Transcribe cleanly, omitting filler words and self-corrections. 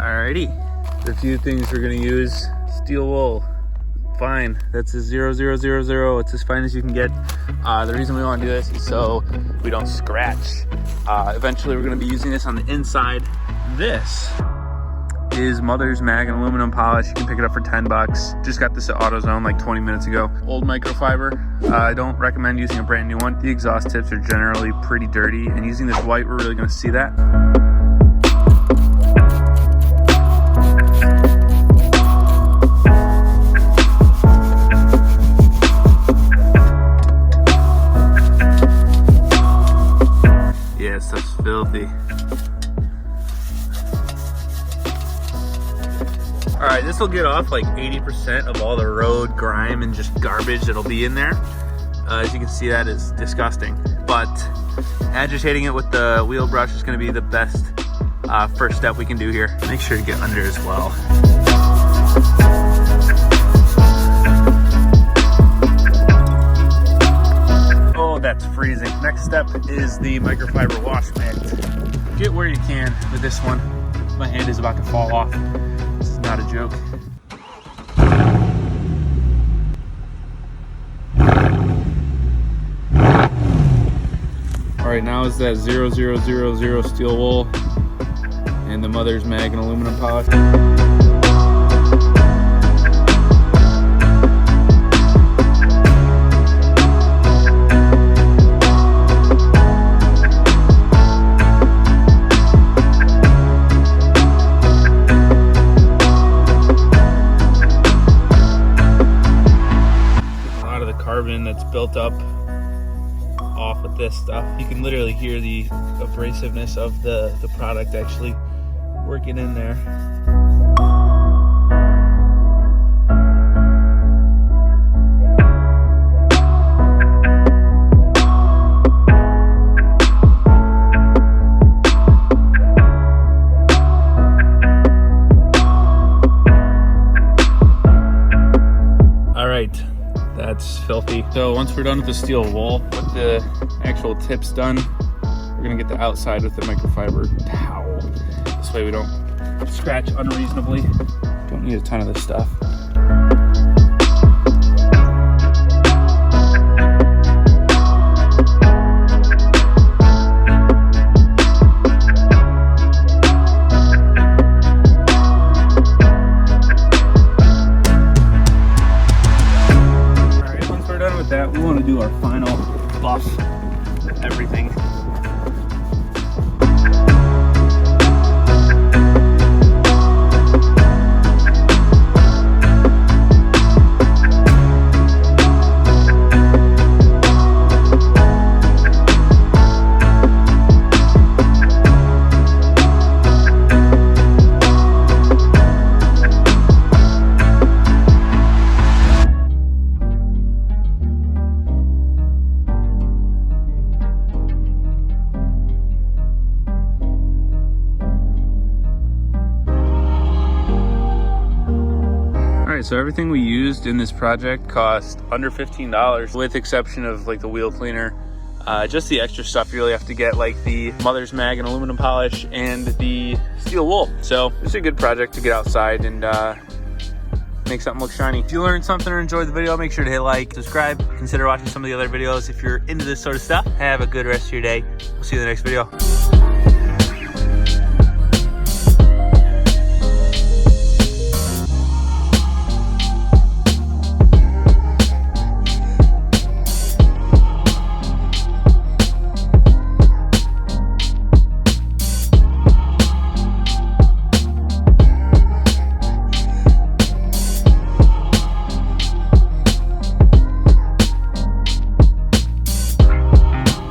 Alrighty, the few things we're gonna use: steel wool, fine. That's a 0000. It's as fine as you can get. The reason we want to do this is so we don't scratch. Eventually, we're gonna be using this on the inside. This is Mother's Mag and aluminum polish. You can pick it up for 10 bucks. Just got this at AutoZone like 20 minutes ago. Old microfiber. I don't recommend using a brand new one. The exhaust tips are generally pretty dirty, and using this white, we're really gonna see that. Yeah, stuff's filthy. All right, this will get off like 80% of all the road grime and just garbage that'll be in there. As you can see, that is disgusting. But agitating it with the wheel brush is gonna be the best first step we can do here. Make sure to get under as well. Oh, that's freezing. Next step is the microfiber wash mitt. Get where you can with this one. My hand is about to fall off. This is not a joke. All right, now is that 0000 steel wool and the Mother's Mag and aluminum polish. Carbon that's built up off with this stuff. You can literally hear the abrasiveness of the product actually working in there. All right. That's filthy. So once we're done with the steel wool, with the actual tips done, we're gonna get the outside with the microfiber towel. This way we don't scratch unreasonably. Don't need a ton of this stuff. That we want to do our final buff everything. So everything we used in this project cost under $15, with exception of like the wheel cleaner. Just the extra stuff you really have to get, like the Mother's Mag and aluminum polish and the steel wool. So it's a good project to get outside and make something look shiny. If you learned something or enjoyed the video, make sure to hit like, subscribe, consider watching some of the other videos if you're into this sort of stuff. Have a good rest of your day. We'll see you in the next video.